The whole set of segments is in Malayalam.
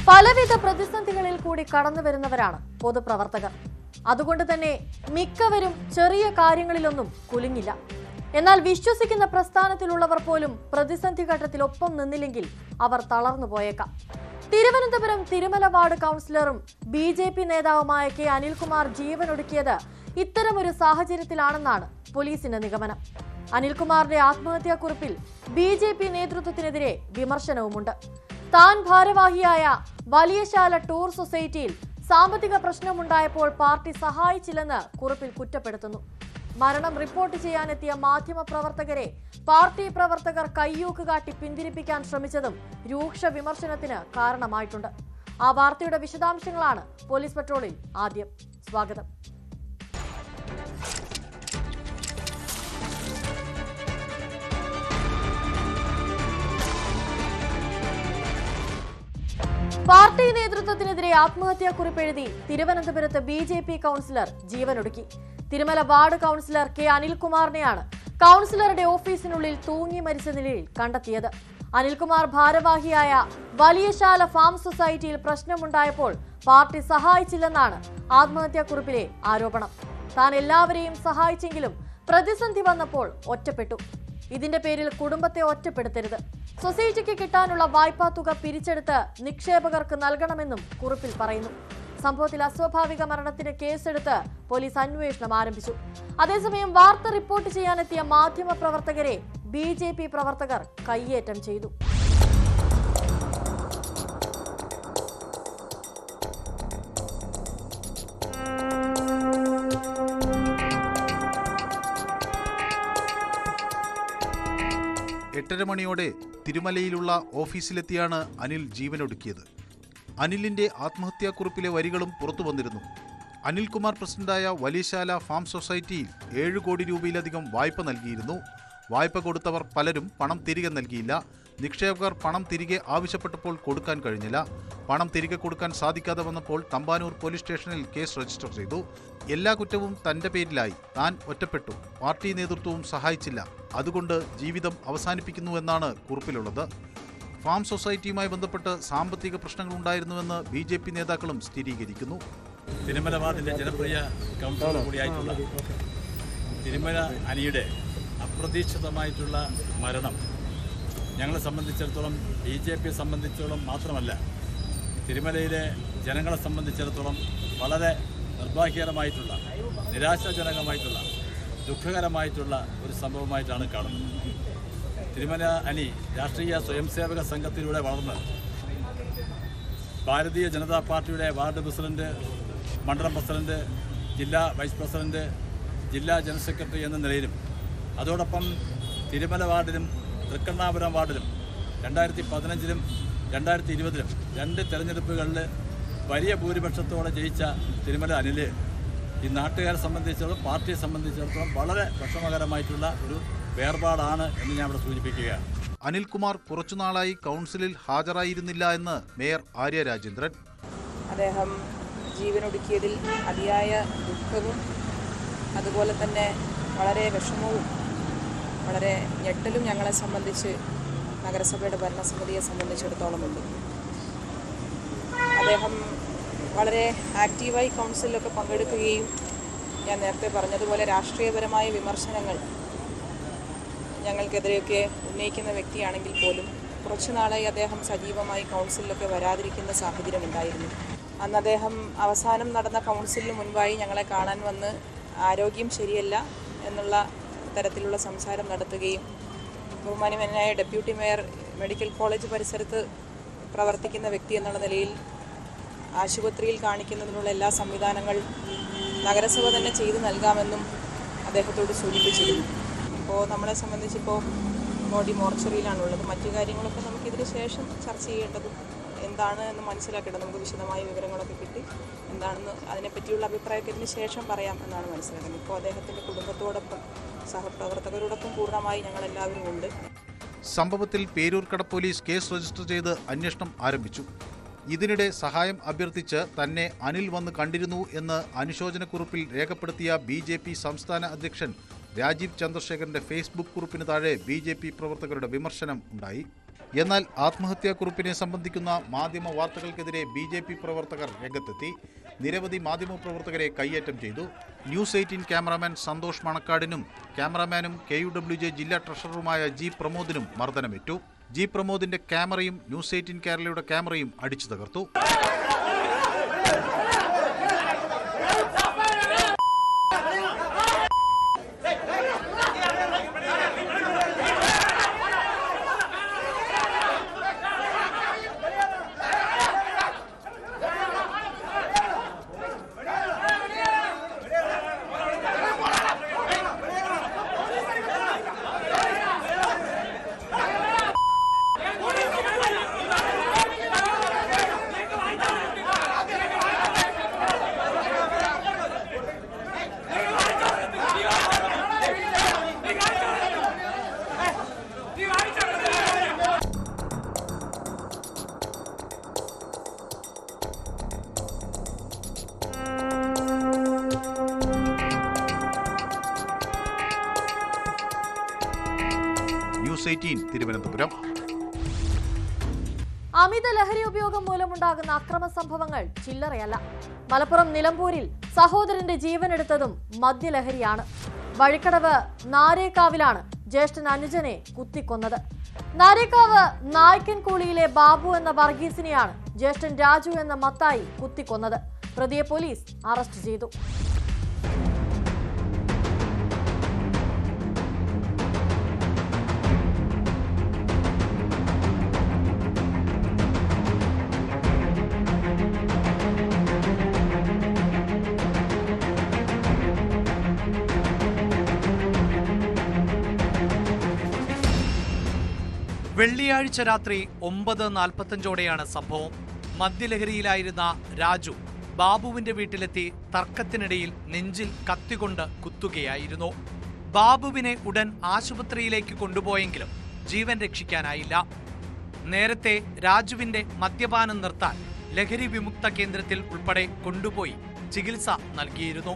പലവിധ പ്രതിസന്ധികളിൽ കൂടി കടന്നു വരുന്നവരാണ് പൊതുപ്രവർത്തകർ. അതുകൊണ്ട് തന്നെ മിക്കവരും ചെറിയ കാര്യങ്ങളിലൊന്നും കുലുങ്ങില്ല. എന്നാൽ വിശ്വസിക്കുന്ന പ്രസ്ഥാനത്തിലുള്ളവർ പോലും പ്രതിസന്ധി ഘട്ടത്തിൽ ഒപ്പം നിന്നില്ലെങ്കിൽ അവർ തളർന്നു പോയേക്കാം. തിരുവനന്തപുരം തിരുമല വാർഡ് കൗൺസിലറും BJP നേതാവുമായ K. അനിൽകുമാർ ജീവനൊടുക്കിയത് ഇത്തരമൊരു സാഹചര്യത്തിലാണെന്നാണ് പോലീസിന്റെ നിഗമനം. അനിൽകുമാറിന്റെ ആത്മഹത്യാക്കുറിപ്പിൽ BJP നേതൃത്വത്തിനെതിരെ വിമർശനവുമുണ്ട്. താൻ ഭാരവാഹിയായ വലിയശാല ടൂർ സൊസൈറ്റിയിൽ സാമ്പത്തിക പ്രശ്നമുണ്ടായപ്പോൾ പാർട്ടി സഹായിച്ചില്ലെന്ന് കുറിപ്പിൽ കുറ്റപ്പെടുത്തുന്നു. മരണം റിപ്പോർട്ട് ചെയ്യാനെത്തിയ മാധ്യമപ്രവർത്തകരെ പാർട്ടി പ്രവർത്തകർ കയ്യൂക്ക് കാട്ടി പിന്തിരിപ്പിക്കാൻ ശ്രമിച്ചതും രൂക്ഷ വിമർശനത്തിന് കാരണമായിട്ടുണ്ട്. ആ വാർത്തയുടെ വിശദാംശങ്ങളാണ് പോലീസ് പട്രോളിൽ ആദ്യം. സ്വാഗതം. പാർട്ടി നേതൃത്വത്തിനെതിരെ ആത്മഹത്യാക്കുറിപ്പ് എഴുതി തിരുവനന്തപുരത്ത് BJP കൗൺസിലർ ജീവനൊടുക്കി. Thirumala ward councillor K. അനിൽകുമാറിനെയാണ് കൗൺസിലറുടെ ഓഫീസിനുള്ളിൽ തൂങ്ങി മരിച്ച നിലയിൽ കണ്ടെത്തിയത്. അനിൽകുമാർ ഭാരവാഹിയായ വലിയശാല ഫാം സൊസൈറ്റിയിൽ പ്രശ്നമുണ്ടായപ്പോൾ പാർട്ടി സഹായിച്ചില്ലെന്നാണ് ആത്മഹത്യാക്കുറിപ്പിലെ ആരോപണം. താൻ എല്ലാവരെയും സഹായിച്ചെങ്കിലും പ്രതിസന്ധി വന്നപ്പോൾ ഒറ്റപ്പെട്ടു. ഇതിന്റെ പേരിൽ കുടുംബത്തെ ഒറ്റപ്പെടുത്തരുത്. സൊസൈറ്റിക്ക് കിട്ടാനുള്ള വായ്പാ തുക പിരിച്ചെടുത്ത് നിക്ഷേപകർക്ക് നൽകണമെന്നും കുറിപ്പിൽ പറയുന്നു. സംഭവത്തിൽ അസ്വാഭാവിക മരണത്തിന് കേസെടുത്ത് പോലീസ് അന്വേഷണം ആരംഭിച്ചു. അതേസമയം വാർത്ത റിപ്പോർട്ട് ചെയ്യാനെത്തിയ മാധ്യമപ്രവർത്തകരെ BJP പ്രവർത്തകർ കയ്യേറ്റം ചെയ്തു. എട്ടര മണിയോടെ തിരുമലയിലുള്ള ഓഫീസിലെത്തിയാണ് അനിൽ ജീവനൊടുക്കിയത്. അനിലിന്റെ ആത്മഹത്യാക്കുറിപ്പിലെ വരികളും പുറത്തു വന്നിരുന്നു. അനിൽകുമാർ പ്രസിഡന്റായ വലിയശാല ഫാം സൊസൈറ്റിയിൽ 7 കോടി രൂപയിലധികം വായ്പ നൽകിയിരുന്നു. വായ്പ കൊടുത്തവർ പലരും പണം തിരികെ നൽകിയില്ല. നിക്ഷേപകർ പണം തിരികെ ആവശ്യപ്പെട്ടപ്പോൾ കൊടുക്കാൻ കഴിഞ്ഞില്ല. പണം തിരികെ കൊടുക്കാൻ സാധിക്കാതെ വന്നപ്പോൾ തമ്പാനൂർ പോലീസ് സ്റ്റേഷനിൽ കേസ് രജിസ്റ്റർ ചെയ്തു. എല്ലാ കുറ്റവും തന്റെ പേരിലായി. താൻ ഒറ്റപ്പെട്ടു. പാർട്ടി നേതൃത്വവും സഹായിച്ചില്ല. അതുകൊണ്ട് ജീവിതം അവസാനിപ്പിക്കുന്നുവെന്നാണ് കുറിപ്പിലുള്ളത്. ഫാം സൊസൈറ്റിയുമായി ബന്ധപ്പെട്ട് സാമ്പത്തിക പ്രശ്നങ്ങളുണ്ടായിരുന്നുവെന്ന് BJP നേതാക്കളും സ്ഥിരീകരിക്കുന്നു. തിരുമല വാർഡിലെ ജനപ്രിയ കൗൺസിലർ കൂടിയായിട്ടുള്ള തിരുമല അനിയുടെ അപ്രതീക്ഷിതമായിട്ടുള്ള മരണം ഞങ്ങളെ സംബന്ധിച്ചിടത്തോളം BJP സംബന്ധിച്ചിടത്തോളം മാത്രമല്ല, തിരുമലയിലെ ജനങ്ങളെ സംബന്ധിച്ചിടത്തോളം വളരെ നിർഭാഗ്യകരമായിട്ടുള്ള, നിരാശാജനകമായിട്ടുള്ള, ദുഃഖകരമായിട്ടുള്ള ഒരു സംഭവമായിട്ടാണ് കാണുന്നത്. തിരുമല അനി രാഷ്ട്രീയ സ്വയംസേവക സംഘത്തിലൂടെ വളർന്ന് ഭാരതീയ ജനതാ പാർട്ടിയുടെ വാർഡ് പ്രസിഡന്റ്, മണ്ഡലം പ്രസിഡന്റ്, ജില്ലാ വൈസ് പ്രസിഡന്റ്, ജില്ലാ ജനറൽ സെക്രട്ടറി എന്ന നിലയിലും അതോടൊപ്പം തിരുമല വാർഡിലും തൃക്കണ്ണാപുരം വാർഡിലും 2015-ലും 2020-ലും 2 തെരഞ്ഞെടുപ്പുകളിൽ വലിയ ഭൂരിപക്ഷത്തോടെ ജയിച്ച തിരുമല അനിൽ ഈ നാട്ടുകാരെ സംബന്ധിച്ചിടത്തോളം, പാർട്ടിയെ സംബന്ധിച്ചിടത്തോളം വളരെ വിഷമകരമായിട്ടുള്ള ഒരു വേർപാടാണ് എന്ന് ഞാൻ ഇവിടെ സൂചിപ്പിക്കുകയാണ്. അനിൽകുമാർ കുറച്ചുനാളായി കൗൺസിലിൽ ഹാജരായിരുന്നില്ല എന്ന് മേയർ ആര്യ രാജേന്ദ്രൻ. അദ്ദേഹം ജീവനൊടുക്കിയതിൽ അതിയായ ദുഃഖവും അതുപോലെ തന്നെ വളരെ വിഷമവും വളരെ ഞെട്ടലും ഞങ്ങളെ സംബന്ധിച്ച്, നഗരസഭയുടെ ഭരണസമിതിയെ സംബന്ധിച്ചിടത്തോളം ഉണ്ട്. അദ്ദേഹം വളരെ ആക്റ്റീവായി കൗൺസിലൊക്കെ പങ്കെടുക്കുകയും ഞാൻ നേരത്തെ പറഞ്ഞതുപോലെ രാഷ്ട്രീയപരമായ വിമർശനങ്ങൾ ഞങ്ങൾക്കെതിരെയൊക്കെ ഉന്നയിക്കുന്ന വ്യക്തിയാണെങ്കിൽ പോലും കുറച്ചു നാളായി അദ്ദേഹം സജീവമായി കൗൺസിലൊക്കെ വരാതിരിക്കുന്ന സാഹചര്യമുണ്ടായിരുന്നു. അന്ന് അദ്ദേഹം അവസാനം നടന്ന കൗൺസിലിന് മുൻപായി ഞങ്ങളെ കാണാൻ വന്ന് ആരോഗ്യം ശരിയല്ല എന്നുള്ള തരത്തിലുള്ള സംസാരം നടത്തുകയും ബഹുമാന്യനായ ഡെപ്യൂട്ടി മേയർ മെഡിക്കൽ കോളേജ് പരിസരത്ത് പ്രവർത്തിക്കുന്ന വ്യക്തി എന്നുള്ള നിലയിൽ ആശുപത്രിയിൽ കാണിക്കുന്നതിനുള്ള എല്ലാ സംവിധാനങ്ങൾ നഗരസഭ തന്നെ ചെയ്തു നൽകാമെന്നും അദ്ദേഹത്തോട് സൂചിപ്പിച്ചിരുന്നു. ഇപ്പോൾ നമ്മളെ സംബന്ധിച്ചിപ്പോൾ ബോഡി മോർച്ചറിയിലാണുള്ളത്. മറ്റു കാര്യങ്ങളൊക്കെ നമുക്കിതിന് ശേഷം ചർച്ച ചെയ്യേണ്ടതും എന്താണ് എന്ന് മനസ്സിലാക്കേണ്ടത്. നമുക്ക് വിശദമായ വിവരങ്ങളൊക്കെ കിട്ടി എന്താണെന്ന് അതിനെപ്പറ്റിയുള്ള അഭിപ്രായമൊക്കെ ഇതിന് ശേഷം പറയാം എന്നാണ് മനസ്സിലാക്കുന്നത്. ഇപ്പോൾ അദ്ദേഹത്തിൻ്റെ കുടുംബത്തോടൊപ്പം സഹപ്രവർത്തകരോടൊപ്പം പൂർണ്ണമായി ഞങ്ങളെല്ലാവരും ഉണ്ട്. സംഭവത്തിൽ പേരൂർക്കട പോലീസ് കേസ് രജിസ്റ്റർ ചെയ്ത് അന്വേഷണം ആരംഭിച്ചു. ഇതിനിടെ സഹായം അഭ്യർത്ഥിച്ച് തന്നെ അനിൽ വന്ന് കണ്ടിരുന്നു എന്ന് അനുശോചനക്കുറിപ്പിൽ രേഖപ്പെടുത്തിയ BJP സംസ്ഥാന അധ്യക്ഷൻ രാജീവ് ചന്ദ്രശേഖരന്റെ ഫേസ്ബുക്ക് കുറിപ്പിന് താഴെ BJP പ്രവർത്തകരുടെ വിമർശനം ഉണ്ടായി. എന്നാൽ ആത്മഹത്യാക്കുറിപ്പിനെ സംബന്ധിക്കുന്ന മാധ്യമ വാർത്തകൾക്കെതിരെ BJP പ്രവർത്തകർ രംഗത്തെത്തി. നിരവധി മാധ്യമപ്രവർത്തകരെ കയ്യേറ്റം ചെയ്തു. ന്യൂസ് 18 ക്യാമറാമാൻ സന്തോഷ് മണക്കാടിനും ക്യാമറാമാനും KUWJ ജില്ലാ ട്രഷററുമായ G പ്രമോദിനും മർദ്ദനമേറ്റു. G പ്രമോദിന്റെ ക്യാമറയും ന്യൂസ് 18 കേരളയുടെ ക്യാമറയും അടിച്ചു തകർത്തു. ന്യൂസ് 18 തിരുവനന്തപുരം. അമിത ലഹരി ഉപയോഗം മൂലമുണ്ടാകുന്ന അക്രമ സംഭവങ്ങൾ ചില്ലറയല്ല. മലപ്പുറം നിലമ്പൂരിൽ സഹോദരന്റെ ജീവനെടുത്തതും മദ്യലഹരിയാണ്. വഴിക്കടവ് നാരേക്കാവിലാണ് ജ്യേഷ്ഠൻ അനുജനെ കുത്തിക്കൊന്നത്. നാരേക്കാവ് നായ്ക്കൻകൂളിയിലെ ബാബു എന്ന വർഗീസിനെയാണ് ജ്യേഷ്ഠൻ രാജു എന്ന മത്തായി കുത്തിക്കൊന്നത്. പ്രതിയെ പോലീസ് അറസ്റ്റ് ചെയ്തു. വെള്ളിയാഴ്ച രാത്രി 9:45 സംഭവം. മദ്യലഹരിയിലായിരുന്ന രാജു ബാബുവിന്റെ വീട്ടിലെത്തി തർക്കത്തിനിടയിൽ നെഞ്ചിൽ കത്തികൊണ്ട് കുത്തുകയായിരുന്നു. ബാബുവിനെ ഉടൻ ആശുപത്രിയിലേക്ക് കൊണ്ടുപോയെങ്കിലും ജീവൻ രക്ഷിക്കാനായില്ല. നേരത്തെ രാജുവിന്റെ മദ്യപാനം നിർത്താൻ ലഹരി വിമുക്ത കേന്ദ്രത്തിൽ ഉൾപ്പെടെ കൊണ്ടുപോയി ചികിത്സ നൽകിയിരുന്നു.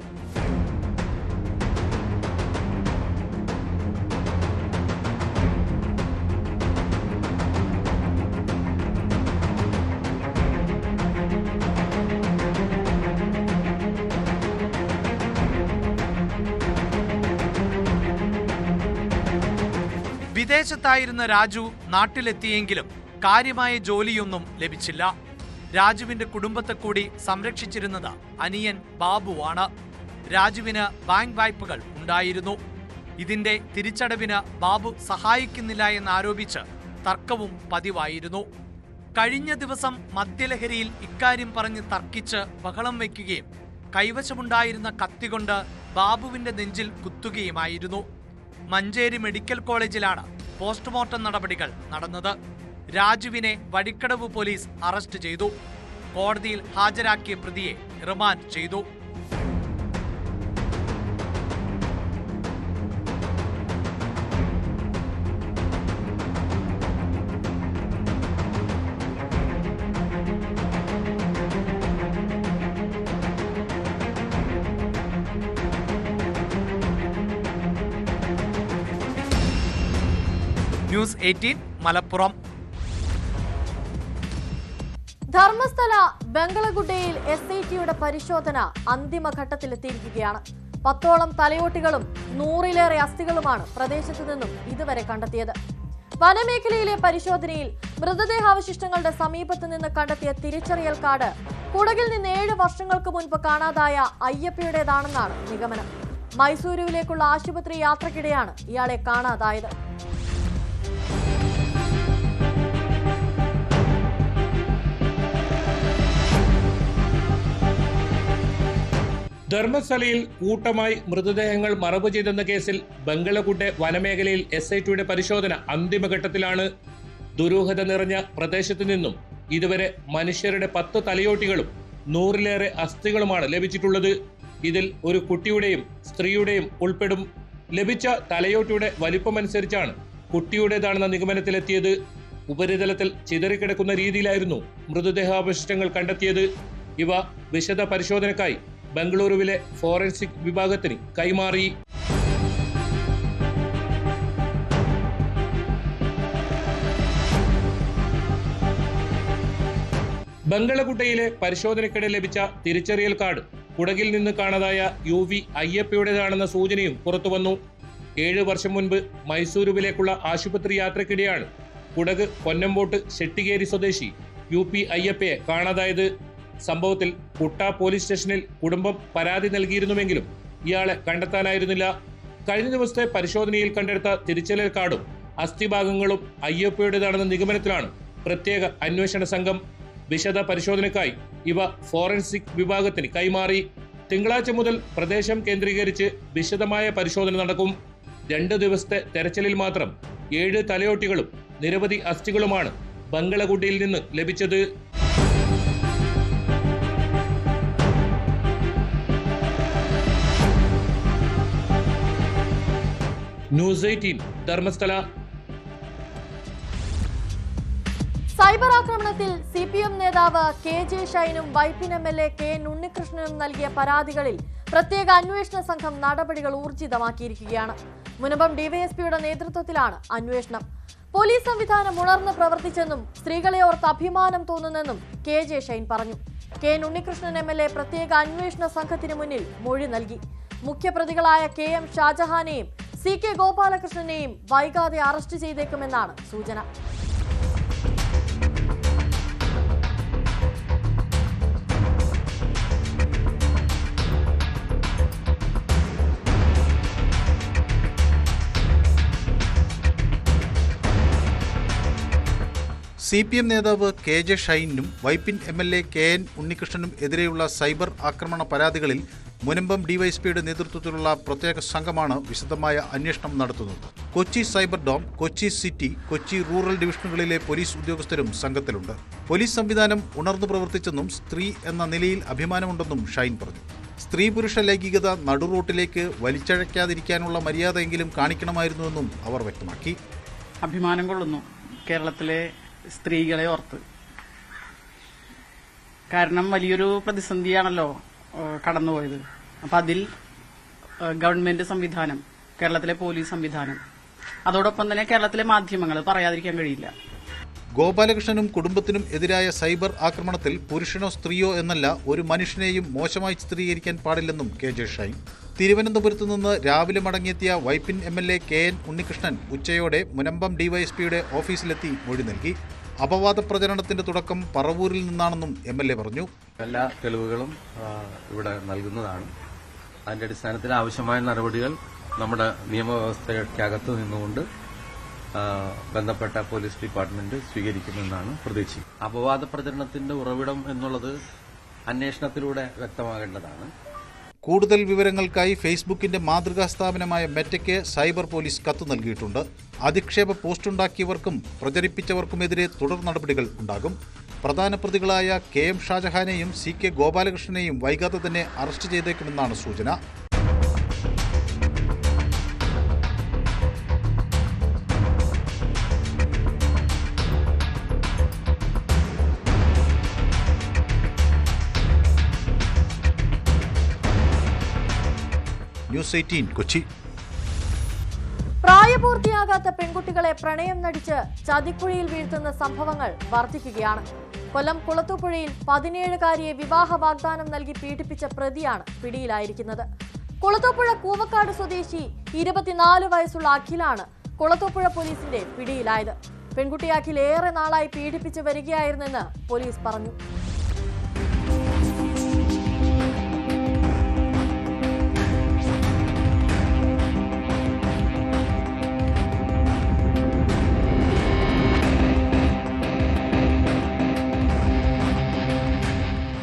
വിദേശത്തായിരുന്ന രാജു നാട്ടിലെത്തിയെങ്കിലും കാര്യമായ ജോലിയൊന്നും ലഭിച്ചില്ല. രാജുവിന്റെ കുടുംബത്തെ കൂടി സംരക്ഷിച്ചിരുന്നത് അനിയൻ ബാബുവാണ്. രാജുവിന് ബാങ്ക് വായ്പകൾ ഉണ്ടായിരുന്നു. ഇതിന്റെ തിരിച്ചടവിന് ബാബു സഹായിക്കുന്നില്ല എന്നാരോപിച്ച് തർക്കവും പതിവായിരുന്നു. കഴിഞ്ഞ ദിവസം മദ്യലഹരിയിൽ ഇക്കാര്യം പറഞ്ഞ് തർക്കിച്ച് ബഹളം വയ്ക്കുകയും കൈവശമുണ്ടായിരുന്ന കത്തികൊണ്ട് ബാബുവിന്റെ നെഞ്ചിൽ കുത്തുകയുമായിരുന്നു. മഞ്ചേരി മെഡിക്കൽ കോളേജിലാണ് പോസ്റ്റ്മോർട്ടം നടപടികൾ നടന്നത്. രാജുവിനെ വഴിക്കടവ് പോലീസ് അറസ്റ്റ് ചെയ്തു. കോടതിയിൽ ഹാജരാക്കിയ പ്രതിയെ റിമാൻഡ് ചെയ്തു. ന്യൂസ് 18 മലപ്പുറം. ധർമ്മസ്ഥല ബംഗളഗുഡയിൽ SITയുടെ പരിശോധന അന്തിമഘട്ടത്തിലെത്തിയിരിക്കുകയാണ്. 10ഓളം തലയോട്ടികളും 100ലേറെ അസ്ഥികളുമാണ് പ്രദേശത്തു നിന്നും ഇതുവരെ കണ്ടെത്തിയത്. വനമേഖലയിലെ പരിശോധനയിൽ മൃതദേഹാവശിഷ്ടങ്ങളുടെ സമീപത്ത് നിന്ന് കണ്ടെത്തിയ തിരിച്ചറിയൽ കാർഡ് കുടകിൽ നിന്ന് 7 വർഷങ്ങൾക്ക് മുൻപ് കാണാതായ അയ്യപ്പയുടേതാണെന്നാണ് നിഗമനം. മൈസൂരുവിലേക്കുള്ള ആശുപത്രി യാത്രക്കിടെയാണ് ഇയാളെ കാണാതായത്. ധർമ്മസ്ഥലയിൽ കൂട്ടമായി മൃതദേഹങ്ങൾ മറവ് ചെയ്തെന്ന കേസിൽ ബംഗളഗുഡെ വനമേഖലയിൽ SITയുടെ പരിശോധന അന്തിമഘട്ടത്തിലാണ്. ദുരൂഹത നിറഞ്ഞ പ്രദേശത്തു നിന്നും ഇതുവരെ മനുഷ്യരുടെ 10 തലയോട്ടികളും 100ലേറെ അസ്ഥികളുമാണ് ലഭിച്ചിട്ടുള്ളത്. ഇതിൽ ഒരു കുട്ടിയുടെയും സ്ത്രീയുടെയും ഉൾപ്പെടും. ലഭിച്ച തലയോട്ടിയുടെ വലിപ്പമനുസരിച്ചാണ് കുട്ടിയുടേതാണെന്ന നിഗമനത്തിലെത്തിയത്. ഉപരിതലത്തിൽ ചിതറിക്കിടക്കുന്ന രീതിയിലായിരുന്നു മൃതദേഹാവശിഷ്ടങ്ങൾ കണ്ടെത്തിയത്. ഇവ വിശദ പരിശോധനയ്ക്കായി ബംഗളൂരുവിലെ ഫോറൻസിക് വിഭാഗത്തിന് കൈമാറി. ബംഗളകുട്ടയിലെ പരിശോധനയ്ക്കിടെ ലഭിച്ച തിരിച്ചറിയൽ കാർഡ് കുടകിൽ നിന്ന് കാണാതായ UV അയ്യപ്പയുടേതാണെന്ന സൂചനയും പുറത്തുവന്നു. 7 വർഷം മുൻപ് മൈസൂരുവിലേക്കുള്ള ആശുപത്രി യാത്രക്കിടെയാണ് കുടക് കൊന്നമ്പോട്ട് ഷെട്ടിഗേരി സ്വദേശി UP അയ്യപ്പയെ കാണാതായത്. സംഭവത്തിൽ കുട്ട പോലീസ് സ്റ്റേഷനിൽ കുടുംബം പരാതി നൽകിയിരുന്നുവെങ്കിലും ഇയാളെ കണ്ടെത്താനായിരുന്നില്ല. കഴിഞ്ഞ ദിവസത്തെ പരിശോധനയിൽ കണ്ടെടുത്ത തിരിച്ചറിയൽ കാർഡും അസ്ഥിഭാഗങ്ങളും അയ്യപ്പയുടേതാണെന്ന നിഗമനത്തിലാണ് പ്രത്യേക അന്വേഷണ സംഘം. വിശദ പരിശോധനയ്ക്കായി ഇവ ഫോറൻസിക് വിഭാഗത്തിന് കൈമാറി. തിങ്കളാഴ്ച മുതൽ പ്രദേശം കേന്ദ്രീകരിച്ച് വിശദമായ പരിശോധന നടക്കും. 2 ദിവസത്തെ തെരച്ചിലിൽ മാത്രം 7 തലയോട്ടികളും നിരവധി അസ്ഥികളുമാണ് ബംഗളകുട്ടയിൽ നിന്ന് ലഭിച്ചത്. ന്യൂസ് 18 ധർമ്മസ്ഥല. സൈബർ ആക്രമണത്തിൽ CPM നേതാവ് KJ ഷൈനും വൈപ്പിൻ MLA KN ഉണ്ണികൃഷ്ണനും നൽകിയ പരാതികളിൽ പ്രത്യേക അന്വേഷണ സംഘം നടപടികൾ ഊർജിതമാക്കിയിരിക്കുകയാണ്. മുനമ്പം ഡിവൈഎസ്പിയുടെ നേതൃത്വത്തിലാണ് അന്വേഷണം. പോലീസ് സംവിധാനം ഉണർന്ന് പ്രവർത്തിച്ചെന്നും സ്ത്രീകളെ ഓർത്ത് അഭിമാനം തോന്നുന്നെന്നും KJ ഷൈൻ പറഞ്ഞു. KN ഉണ്ണികൃഷ്ണൻ MLA പ്രത്യേക അന്വേഷണ സംഘത്തിന് മുന്നിൽ മൊഴി നൽകി. മുഖ്യപ്രതികളായ KM ഷാജഹാനെയും CK ഗോപാലകൃഷ്ണനെയും വൈകാതെ അറസ്റ്റ് ചെയ്തേക്കുമെന്നാണ് സൂചന. CPM നേതാവ് KJ ഷൈനും വൈപ്പിൻ MLA KN ഉണ്ണികൃഷ്ണനും എതിരെയുള്ള സൈബർ ആക്രമണ പരാതികളിൽ മുനമ്പം ഡിവൈഎസ്പിയുടെ നേതൃത്വത്തിലുള്ള പ്രത്യേക സംഘമാണ് വിശദമായ അന്വേഷണം നടത്തുന്നത്. Kochi cyber dome, Kochi city, Kochi rural ഡിവിഷനുകളിലെ പോലീസ് ഉദ്യോഗസ്ഥരും സംഘത്തിലുണ്ട്. പോലീസ് സംവിധാനം ഉണർന്നു പ്രവർത്തിച്ചെന്നും സ്ത്രീ എന്ന നിലയിൽ അഭിമാനമുണ്ടെന്നും ഷൈൻ പറഞ്ഞു. സ്ത്രീ പുരുഷ ലൈംഗികത നടുറോട്ടിലേക്ക് വലിച്ചഴയ്ക്കാതിരിക്കാനുള്ള മര്യാദയെങ്കിലും കാണിക്കണമായിരുന്നുവെന്നും അവർ വ്യക്തമാക്കി. അഭിമാനം കൊള്ളുന്നു കേരളത്തിലെ സ്ത്രീകളെ ഓർത്ത്. കാരണം വലിയൊരു പ്രതിസന്ധിയാണല്ലോ കടന്നുപോയത്. അപ്പം അതിൽ ഗവൺമെന്റ് സംവിധാനം, കേരളത്തിലെ പോലീസ് സംവിധാനം, അതോടൊപ്പം തന്നെ കേരളത്തിലെ മാധ്യമങ്ങൾ പറയാതിരിക്കാൻ കഴിയില്ല. ഗോപാലകൃഷ്ണനും കുടുംബത്തിനും എതിരായ സൈബർ ആക്രമണത്തിൽ പുരുഷനോ സ്ത്രീയോ എന്നല്ല ഒരു മനുഷ്യനെയും മോശമായി ചിത്രീകരിക്കാൻ പാടില്ലെന്നും KJ ഷൈൻ. തിരുവനന്തപുരത്ത് നിന്ന് രാവിലെ മടങ്ങിയെത്തിയ വൈപ്പിൻ MLA KN ഉണ്ണികൃഷ്ണൻ ഉച്ചയോടെ മുനമ്പം ഡിവൈഎസ്പിയുടെ ഓഫീസിലെത്തി മൊഴി നൽകി. അപവാദ പ്രചരണത്തിന്റെ തുടക്കം പറവൂരിൽ നിന്നാണെന്നും MLA പറഞ്ഞു. എല്ലാ തെളിവുകളും ഇവിടെ നൽകുന്നതാണ്. അതിന്റെ അടിസ്ഥാനത്തിൽ ആവശ്യമായ നടപടികൾ നമ്മുടെ നിയമവ്യവസ്ഥയ്ക്കകത്ത് നിന്നുകൊണ്ട് ബന്ധപ്പെട്ട പോലീസ് ഡിപ്പാർട്ട്മെന്റ് സ്വീകരിക്കുമെന്നാണ് പ്രതീക്ഷ. അപവാദ പ്രചരണത്തിന്റെ ഉറവിടം എന്നുള്ളത് അന്വേഷണത്തിലൂടെ വ്യക്തമാകേണ്ടതാണ്. കൂടുതൽ വിവരങ്ങൾക്കായി ഫേസ്ബുക്കിന്റെ മാതൃകാ സ്ഥാപനമായ മെറ്റയ്ക്ക് സൈബർ പോലീസ് കത്ത് നൽകിയിട്ടുണ്ട്. അധിക്ഷേപ പോസ്റ്റുണ്ടാക്കിയവർക്കും പ്രചരിപ്പിച്ചവർക്കുമെതിരെ തുടർ നടപടികൾ ഉണ്ടാകും. പ്രധാന പ്രതികളായ KM ഷാജഹാനെയും CK ഗോപാലകൃഷ്ണനെയും വൈകാതെ തന്നെ അറസ്റ്റ് ചെയ്തേക്കുമെന്നാണ് സൂചന. ന്യൂസ് 18 കൊച്ചി. പ്രായപൂർത്തിയാകാത്ത പെൺകുട്ടികളെ പ്രണയം നടിച്ച് ചതിക്കുഴിയിൽ വീഴ്ത്തുന്ന സംഭവങ്ങൾ വർദ്ധിക്കുകയാണ്. കൊല്ലം കുളത്തൂപ്പുഴയിൽ 17കാരിയെ വിവാഹ വാഗ്ദാനം നൽകി പീഡിപ്പിച്ച പ്രതിയാണ് പിടിയിലായിരിക്കുന്നത്. കുളത്തൂപ്പുഴ കൂവക്കാട് സ്വദേശി 24 വയസ്സുള്ള അഖിലാണ് കുളത്തൂപ്പുഴ പോലീസിന്റെ പിടിയിലായത്. പെൺകുട്ടി അഖിൽ ഏറെ നാളായി പീഡിപ്പിച്ചു വരികയായിരുന്നെന്ന് പോലീസ് പറഞ്ഞു.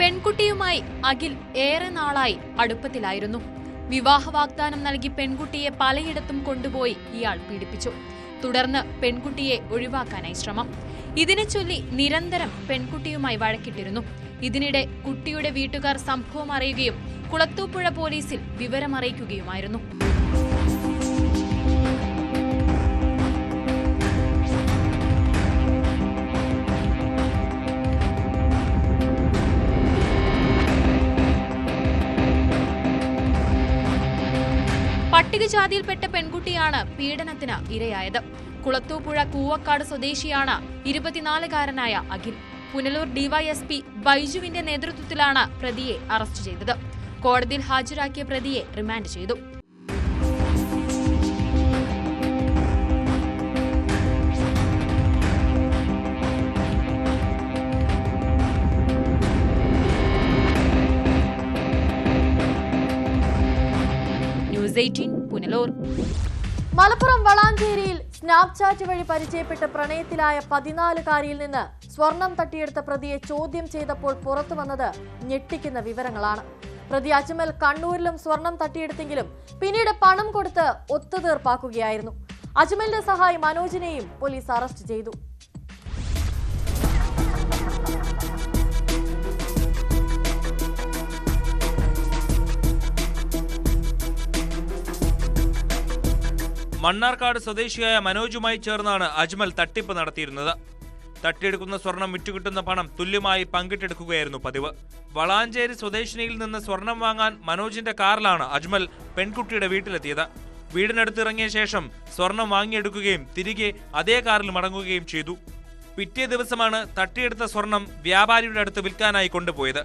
പെൺകുട്ടിയുമായി അഖിൽ ഏറെ നാളായി അടുപ്പത്തിലായിരുന്നു. വിവാഹ വാഗ്ദാനം നൽകി പെൺകുട്ടിയെ പലയിടത്തും കൊണ്ടുപോയി ഇയാൾ പീഡിപ്പിച്ചു. തുടർന്ന് പെൺകുട്ടിയെ ഒഴിവാക്കാനായി ശ്രമം. ഇതിനെ ചൊല്ലി നിരന്തരം പെൺകുട്ടിയുമായി വഴക്കിട്ടിരുന്നു. ഇതിനിടെ കുട്ടിയുടെ വീട്ടുകാർ സംഭവം അറിയുകയും കുളത്തൂപ്പുഴ പോലീസിൽ വിവരമറിയിക്കുകയുമായിരുന്നു. പട്ടികജാതിയിൽപ്പെട്ട പെൺകുട്ടിയാണ് പീഡനത്തിന് ഇരയായത്. കുളത്തൂപ്പുഴ കൂവക്കാട് സ്വദേശിയാണ് 24കാരനായ അഖിൽ. പുനലൂർ ഡിവൈഎസ്പി ബൈജുവിന്റെ നേതൃത്വത്തിലാണ് പ്രതിയെ അറസ്റ്റ് ചെയ്തത്. കോടതിയിൽ ഹാജരാക്കിയ പ്രതിയെ റിമാൻഡ് ചെയ്തു. ന്യൂസ് 18 പുനലൂർ. മലപ്പുറം വളാഞ്ചേരിയിൽ സ്നാപ്ചാറ്റ് വഴി പരിചയപ്പെട്ട് പ്രണയത്തിലായ 14-കാരിയിൽ നിന്ന് സ്വർണം തട്ടിയെടുത്ത പ്രതിയെ ചോദ്യം ചെയ്തപ്പോൾ പുറത്തു വന്നത് ഞെട്ടിക്കുന്ന വിവരങ്ങളാണ്. പ്രതി അജ്മൽ കണ്ണൂരിലും സ്വർണം തട്ടിയെടുത്തെങ്കിലും പിന്നീട് പണം കൊടുത്ത് ഒത്തുതീർപ്പാക്കുകയായിരുന്നു. അജ്മലിന്റെ സഹായി മനോജിനെയും പോലീസ് അറസ്റ്റ് ചെയ്തു. മണ്ണാർക്കാട് സ്വദേശിയായ മനോജുമായി ചേർന്നാണ് അജ്മൽ തട്ടിപ്പ് നടത്തിയിരുന്നത്. തട്ടിയെടുക്കുന്ന സ്വർണം വിറ്റുകിട്ടുന്ന പണം തുല്യമായി പങ്കിട്ടെടുക്കുകയായിരുന്നു പതിവ്. വളാഞ്ചേരി സ്വദേശിനിയിൽ നിന്ന് സ്വർണം വാങ്ങാൻ മനോജിന്റെ കാറിലാണ് അജ്മൽ പെൺകുട്ടിയുടെ വീട്ടിലെത്തിയത്. വീടിനടുത്തിറങ്ങിയ ശേഷം സ്വർണം വാങ്ങിയെടുക്കുകയും തിരികെ അതേ കാറിൽ മടങ്ങുകയും ചെയ്തു. പിറ്റേ ദിവസമാണ് തട്ടിയെടുത്ത സ്വർണം വ്യാപാരിയുടെ അടുത്ത് വിൽക്കാനായി കൊണ്ടുപോയത്.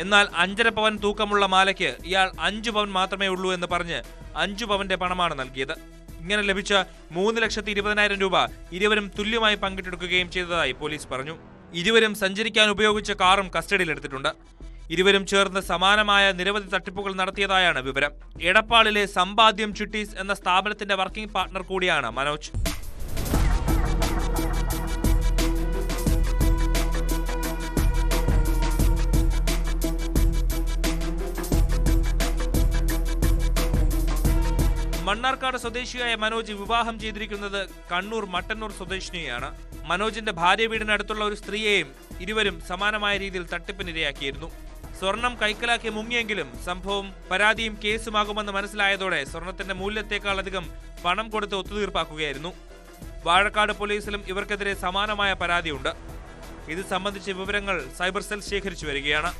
എന്നാൽ 5.5 പവൻ തൂക്കമുള്ള മാലയ്ക്ക് ഇയാൾ 5 പവൻ മാത്രമേ ഉള്ളൂ എന്ന് പറഞ്ഞ് 5 പവന്റെ പണമാണ് നൽകിയത്. ഇങ്ങനെ ലഭിച്ച 3,20,000 രൂപ ഇരുവരും തുല്യമായി പങ്കിട്ടെടുക്കുകയും ചെയ്തതായി പോലീസ് പറഞ്ഞു. ഇരുവരും സഞ്ചരിക്കാൻ ഉപയോഗിച്ച കാറും കസ്റ്റഡിയിലെടുത്തിട്ടുണ്ട്. ഇരുവരും ചേർന്ന് സമാനമായ നിരവധി തട്ടിപ്പുകൾ നടത്തിയതായാണ് വിവരം. എടപ്പാളിലെ സമ്പാദ്യം ചിട്ടീസ് എന്ന സ്ഥാപനത്തിന്റെ വർക്കിംഗ് പാർട്ണർ കൂടിയാണ് മനോജ്. മണ്ണാർക്കാട് സ്വദേശിയായ മനോജ് വിവാഹം ചെയ്തിരിക്കുന്നത് കണ്ണൂർ മട്ടന്നൂർ സ്വദേശിനിയാണ്. മനോജിന്റെ ഭാര്യ വീടിനടുത്തുള്ള ഒരു സ്ത്രീയെയും ഇരുവരും സമാനമായ രീതിയിൽ തട്ടിപ്പിനിരയാക്കിയിരുന്നു. സ്വർണം കൈക്കലാക്കി മുങ്ങിയെങ്കിലും സംഭവം പരാതിയും കേസുമാകുമെന്ന് മനസ്സിലായതോടെ സ്വർണത്തിന്റെ മൂല്യത്തെക്കാളധികം പണം കൊടുത്ത് ഒത്തുതീർപ്പാക്കുകയായിരുന്നു. വാഴക്കാട് പോലീസിലും ഇവർക്കെതിരെ സമാനമായ പരാതിയുണ്ട്. ഇത് സംബന്ധിച്ച വിവരങ്ങൾ സൈബർ സെൽ ശേഖരിച്ചു വരികയാണ്.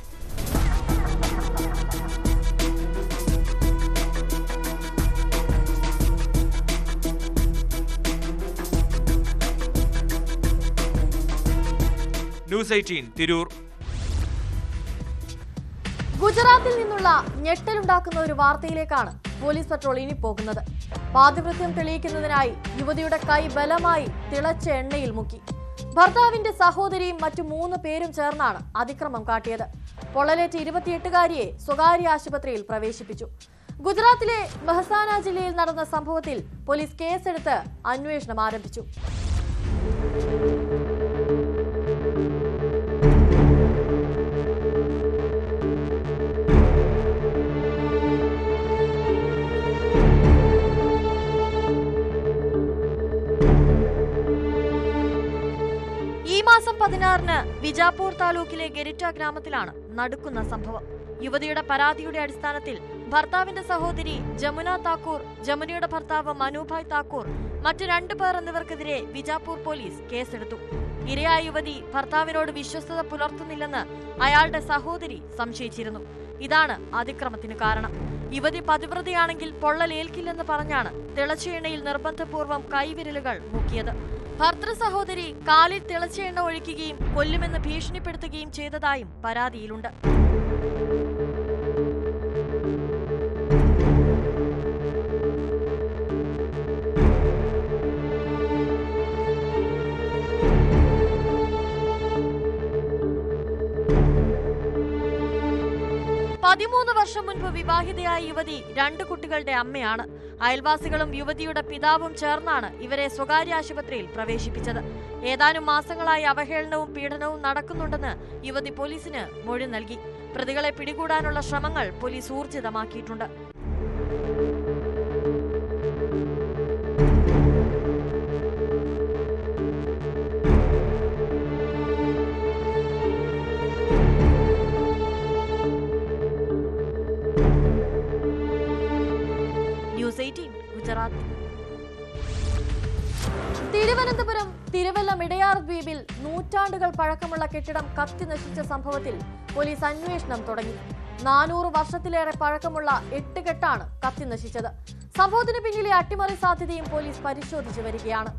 ന്യൂസ് 18 തിരൂർ. ഗുജറാത്തിൽ നിന്നുള്ള ഞെട്ടലുണ്ടാക്കുന്ന ഒരു വാർത്തയിലേക്കാണ് പോലീസ് പട്രോൾ ഇനി പോകുന്നത്. പാതിവൃത്യം തെളിയിക്കുന്നതിനായി യുവതിയുടെ കൈ ബലമായി തിളച്ച എണ്ണയിൽ മുക്കി. ഭർത്താവിന്റെ സഹോദരിയും മറ്റു 3 പേരും ചേർന്നാണ് അതിക്രമം കാട്ടിയത്. പൊള്ളലേറ്റ 28-കാരിയെ സ്വകാര്യ ആശുപത്രിയിൽ പ്രവേശിപ്പിച്ചു. ഗുജറാത്തിലെ മെഹ്സാന ജില്ലയിൽ നടന്ന സംഭവത്തിൽ പോലീസ് കേസെടുത്ത് അന്വേഷണം ആരംഭിച്ചു. ഈ മാസം 16-ന് വിജാപൂർ താലൂക്കിലെ ഗെരിറ്റ ഗ്രാമത്തിലാണ് നടുക്കുന്ന സംഭവം. യുവതിയുടെ പരാതിയുടെ അടിസ്ഥാനത്തിൽ ഭർത്താവിന്റെ സഹോദരി ജമുന താക്കൂർ, ജമുനയുടെ ഭർത്താവ് മനുഭായ് താക്കൂർ, മറ്റു 2 പേർ എന്നിവർക്കെതിരെ വിജാപൂർ പോലീസ് കേസെടുത്തു. ഇരയായ യുവതി ഭർത്താവിനോട് വിശ്വസ്തത പുലർത്തുന്നില്ലെന്ന് അയാളുടെ സഹോദരി സംശയിച്ചിരുന്നു. ഇതാണ് അതിക്രമത്തിന് കാരണം. യുവതി പതിവ്രതയാണെങ്കിൽ പൊള്ളലേൽക്കില്ലെന്ന് പറഞ്ഞാണ് തിളച്ച എണ്ണയിൽ നിർബന്ധപൂർവ്വം കൈവിരലുകൾ മുക്കിയത്. ഭർത്തൃ സഹോദരി കാലിൽ തിളച്ച എണ്ണ ഒഴിക്കുകയും കൊല്ലുമെന്ന് ഭീഷണിപ്പെടുത്തുകയും ചെയ്തതായും പരാതിയിലുണ്ട്. വർഷം മുൻപ് വിവാഹിതയായ യുവതി 2 കുട്ടികളുടെ അമ്മയാണ്. അയൽവാസികളും യുവതിയുടെ പിതാവും ചേർന്നാണ് ഇവരെ സ്വകാര്യ ആശുപത്രിയിൽ പ്രവേശിപ്പിച്ചത്. ഏതാനും മാസങ്ങളായി അവഹേളനവും പീഡനവും നടക്കുന്നുണ്ടെന്ന് യുവതി പോലീസിന് മൊഴി നൽകി. പ്രതികളെ പിടികൂടാനുള്ള ശ്രമങ്ങൾ പോലീസ് ഊർജിതമാക്കിയിട്ടുണ്ട്. ഗുജറാത്ത്. തിരുവനന്തപുരം തിരുവല്ല മിടയാർ ദ്വീപിൽ നൂറ്റാണ്ടുകൾ പഴക്കമുള്ള കെട്ടിടം കത്തി നശിച്ച സംഭവത്തിൽ പോലീസ് അന്വേഷണം തുടങ്ങി. 400 വർഷത്തിലേറെ പഴക്കമുള്ള 8 കെട്ടാണ് കത്തി നശിച്ചത്. സംഭവത്തിന് പിന്നിലെ അട്ടിമറി സാധ്യതയും പോലീസ് പരിശോധിച്ചു വരികയാണ്.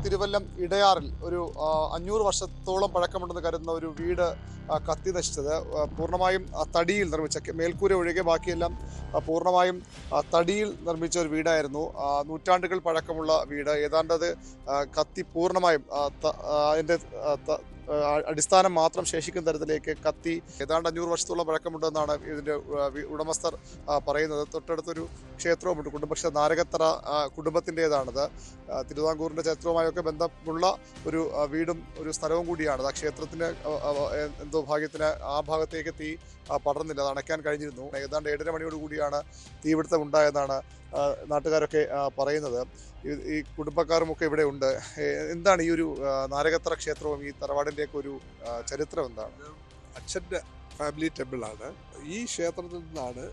തിരുവല്ലം ഇടയാറിൽ ഒരു 500 വർഷത്തോളം പഴക്കമുണ്ടെന്ന് കരുതുന്ന ഒരു വീട് കത്തി നശിച്ചത്. പൂർണ്ണമായും തടിയിൽ നിർമ്മിച്ച, മേൽക്കൂര ഒഴികെ ബാക്കിയെല്ലാം പൂർണ്ണമായും തടിയിൽ നിർമ്മിച്ച ഒരു വീടായിരുന്നു. നൂറ്റാണ്ടുകൾ പഴക്കമുള്ള വീട്. ഏതാണ്ടത് കത്തി പൂർണ്ണമായും അതിൻ്റെ അടിസ്ഥാനം മാത്രം ശേഷിക്കുന്ന തരത്തിലേക്ക് കത്തി ഏതാണ്ട് 500 വർഷത്തോളം പഴക്കമുണ്ടെന്നാണ് ഇതിൻ്റെ ഉടമസ്ഥർ പറയുന്നത്. തൊട്ടടുത്തൊരു ക്ഷേത്രവുമുണ്ട്. കുടുംബക്ഷേത്ര നാരകത്തറ കുടുംബത്തിൻ്റേതാണത്. തിരുവിതാംകൂറിൻ്റെ ചരിത്രവുമായൊക്കെ ബന്ധമുള്ള ഒരു വീടും ഒരു സ്ഥലവും കൂടിയാണത്. ആ ക്ഷേത്രത്തിന് എന്തോ ഭാഗ്യത്തിന് ആ ഭാഗത്തേക്ക് തീ പടർന്നില്ല, അത് അണയ്ക്കാൻ കഴിഞ്ഞിരുന്നു. ഏതാണ്ട് 7:30 മണിയോടുകൂടിയാണ് തീപിടുത്തം ഉണ്ടായതെന്നാണ് നാട്ടുകാരൊക്കെ പറയുന്നത്. ഈ കുടുംബക്കാരുമൊക്കെ ഇവിടെ ഉണ്ട്. എന്താണ് ഈ ഒരു നാരകത്തറ ക്ഷേത്രവും ഈ തറവാടിൻ്റെയൊക്കെ ഒരു ചരിത്രം എന്താണ്? അച്ഛൻ്റെ ഫാമിലി ടെമ്പിളാണ്. ഈ ക്ഷേത്രത്തിൽ നിന്നാണ്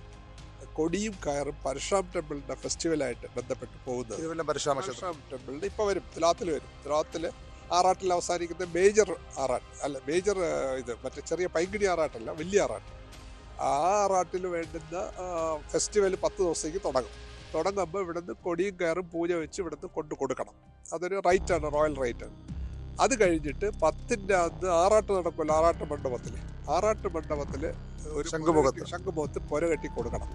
കൊടിയും കയറും പരശുറാം ടെമ്പിളിൻ്റെ ഫെസ്റ്റിവലായിട്ട് ബന്ധപ്പെട്ട് പോകുന്നത്. പരശുറാം ടെമ്പിളിൻ്റെ ഇപ്പോൾ വരും, തിലാത്തിൽ വരും. തിലാത്തിൽ ആറാട്ടിൽ അവസാനിക്കുന്ന മേജർ ആറാട്ട് അല്ല, മേജർ ഇത് മറ്റേ ചെറിയ പൈങ്കിടി ആറാട്ടല്ല, വലിയ ആറാട്ട്. ആ ആറാട്ടിൽ വേണ്ടുന്ന ഫെസ്റ്റിവൽ 10 ദിവസത്തേക്ക് തുടങ്ങുമ്പോൾ ഇവിടുന്ന് കൊടിയും കയറും പൂജ വെച്ച് ഇവിടുന്ന് കൊണ്ടു കൊടുക്കണം. അതൊരു റൈറ്റാണ്, റോയൽ റൈറ്റാണ്. അത് കഴിഞ്ഞിട്ട് 10-ന്റെ അന്ന് ആറാട്ട് നടക്കുമല്ലോ, ആറാട്ട് മണ്ഡപത്തിൽ ഒരു ശംഖുമുഖത്ത് പുര കെട്ടി കൊടുക്കണം.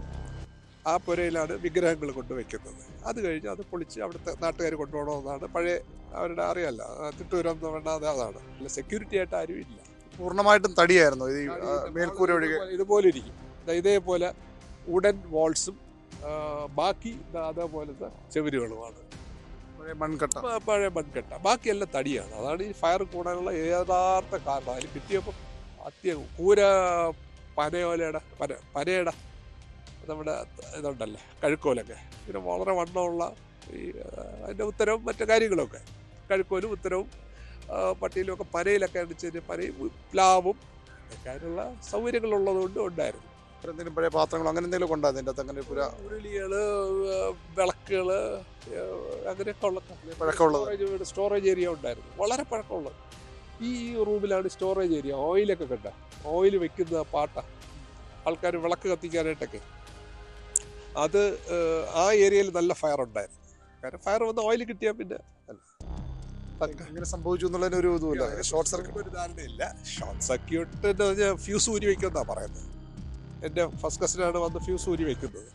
ആ പുരയിലാണ് വിഗ്രഹങ്ങൾ കൊണ്ടുവയ്ക്കുന്നത്. അത് കഴിഞ്ഞ് അത് പൊളിച്ച് അവിടുത്തെ നാട്ടുകാർ കൊണ്ടുപോകണമെന്നാണ് പഴയ അവരുടെ അറിയാമല്ല, തിട്ടൂരം വേണ്ടാതെ അതാണ്. അല്ല, സെക്യൂരിറ്റി ആയിട്ട് ആരും ഇല്ല. പൂർണ്ണമായിട്ടും തടിയായിരുന്നു മേൽക്കൂര ഒഴികെ. ഇതുപോലെ ഇരിക്കും, ഇതേപോലെ വുഡൻ വാൾസും ബാക്കി അതേപോലത്തെ ചെവിരുകളുമാണ്. പഴയ മൺകട്ട, ബാക്കിയെല്ലാം തടിയാണ്. അതാണ് ഈ ഫയർ കൂടാനുള്ള യഥാർത്ഥ കാരണം. അതിൽ കിട്ടിയപ്പോൾ കൂര പനയുടെ നമ്മുടെ ഇതുണ്ടല്ലേ, കഴുക്കോലൊക്കെ, പിന്നെ വളരെ വണ്ണമുള്ള ഈ അതിൻ്റെ ഉത്തരവും മറ്റു കാര്യങ്ങളൊക്കെ, കഴുക്കോലും ഉത്തരവും പട്ടിയിലും ഒക്കെ പനയിലൊക്കെ അടിച്ചതിന് പനയും പ്ലാവും ഒക്കെ അതിനുള്ള സൗകര്യങ്ങളുള്ളതുകൊണ്ട് ഉണ്ടായിരുന്നു. എന്തെങ്കിലും പഴയ പാത്രങ്ങൾ അങ്ങനെ എന്തെങ്കിലും കൊണ്ടാ അതിൻ്റെ അകത്ത്? അങ്ങനെ ഉരുളികള്, വിളക്കുകള്, അങ്ങനെയൊക്കെ ഉള്ള സ്റ്റോറേജ് ഏരിയ ഉണ്ടായിരുന്നു. വളരെ പഴക്കമുള്ളത്. ഈ റൂമിലാണ് സ്റ്റോറേജ് ഏരിയ. ഓയിലൊക്കെ കണ്ട, ഓയിൽ വെക്കുന്ന പാട്ട ആൾക്കാർ വിളക്ക് കത്തിക്കാനായിട്ടൊക്കെ. അത് ആ ഏരിയയിൽ നല്ല ഫയർ ഉണ്ടായിരുന്നു. കാരണം ഫയർ വന്ന് ഓയിൽ കിട്ടിയാൽ പിന്നെ എങ്ങനെ സംഭവിച്ചു എന്നുള്ളതിന് ഒരു ഇതുമില്ല. ഷോർട്ട് സർക്യൂട്ട് ഒരു ധാരണയില്ല. ഷോർട്ട് സർക്യൂട്ടിൻ്റെ ഫ്യൂസ് ഊരി വയ്ക്കുമെന്നാണ് പറയുന്നത്. എൻ്റെ ഫസ്റ്റ് കസിനാണ് വന്ന് ഫ്യൂസ് ഊരി വയ്ക്കുന്നത്.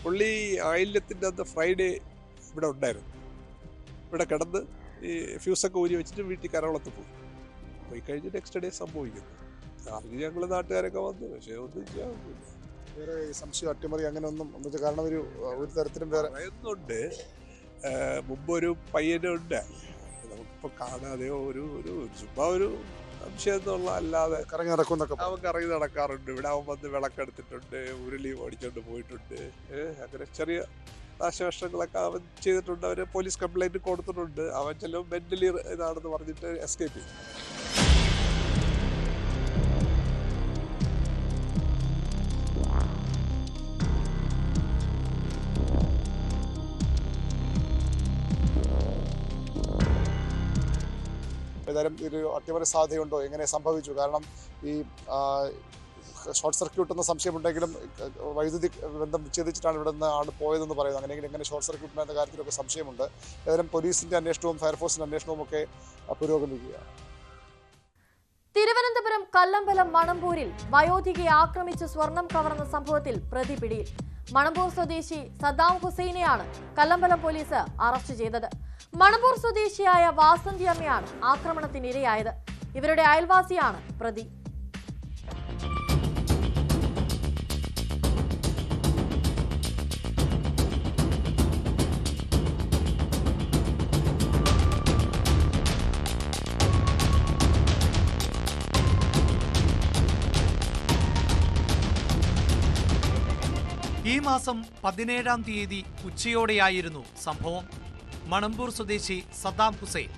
പുള്ളി ആയില്യത്തിൻ്റെ അന്ന് ഫ്രൈഡേ ഇവിടെ ഉണ്ടായിരുന്നു. ഇവിടെ കിടന്ന് ഈ ഫ്യൂസൊക്കെ ഊരി വെച്ചിട്ട് വീട്ടിൽ കരവളത്ത് പോയി കഴിഞ്ഞ് നെക്സ്റ്റ് ഡേ സംഭവിക്കുന്നു. അതിന് ഞങ്ങൾ നാട്ടുകാരൊക്കെ വന്നു, പക്ഷേ ഒന്നും ചെയ്യാൻ വേറെ സംശയം അട്ടിമറി അങ്ങനെ ഒന്നും. കാരണം ഒരു തരത്തിലും വേറെ പറയുന്നുണ്ട്. മുമ്പൊരു പയ്യനുണ്ട്, നമുക്കിപ്പോൾ കാണാതെയോ ഒരു ചുമ്മാ ഒരു സംശയം എന്നുള്ള അല്ലാതെ കറങ്ങി നടക്കുന്നൊക്കെ അവൻ കറങ്ങി നടക്കാറുണ്ട്. ഇവിടെ അവൻ വന്ന് വിളക്കെടുത്തിട്ടുണ്ട്, ഉരുളി ഓടിച്ചോണ്ട് പോയിട്ടുണ്ട്. അങ്ങനെ ചെറിയ നാശനഷ്ടങ്ങളൊക്കെ അവൻ ചെയ്തിട്ടുണ്ട്. അവന് പോലീസ് കംപ്ലൈൻറ്റ് കൊടുത്തിട്ടുണ്ട്. അവൻ ചില മെന്റലി ഇതാണെന്ന് പറഞ്ഞിട്ട് എസ്കേപ്പ് ചെയ്തു. ഏതായാലും ഒരു അട്ടിമറി സാധ്യതയുണ്ടോ, എങ്ങനെ സംഭവിച്ചു? കാരണം ഈ ഷോർട്ട് സർക്യൂട്ട് എന്ന സംശയമുണ്ടെങ്കിലും വൈദ്യുതി ബന്ധം വിച്ഛേദിച്ചിട്ടാണ് ഇവിടെ നിന്ന് ആൾ പോയതെന്ന് പറയുന്നത്. അങ്ങനെയെങ്കിൽ എങ്ങനെ ഷോർട്ട് സർക്യൂട്ട് എന്ന കാര്യത്തിലൊക്കെ സംശയമുണ്ട്. ഏതായാലും പോലീസിൻ്റെ അന്വേഷണവും ഫയർഫോഴ്സിൻ്റെ അന്വേഷണവും ഒക്കെ പുരോഗമിക്കുകയാണ്. തിരുവനന്തപുരം കല്ലമ്പലം മണമ്പൂരിൽ വയോധികയെ ആക്രമിച്ച് സ്വർണം കവർന്ന സംഭവത്തിൽ പ്രതി പിടിയിൽ. മണമ്പൂർ സ്വദേശി സദ്ദാം ഹുസൈനെയാണ് കല്ലമ്പലം പോലീസ് അറസ്റ്റ് ചെയ്തത്. മണമ്പൂർ സ്വദേശിയായ വാസന്തി അമ്മയാണ് ആക്രമണത്തിനിരയായത്. ഇവരുടെ അയൽവാസിയാണ് പ്രതി. ഈ മാസം 17-ാം തീയതി ഉച്ചയോടെയായിരുന്നു സംഭവം. മണമ്പൂർ സ്വദേശി സദ്ദാം ഹുസൈൻ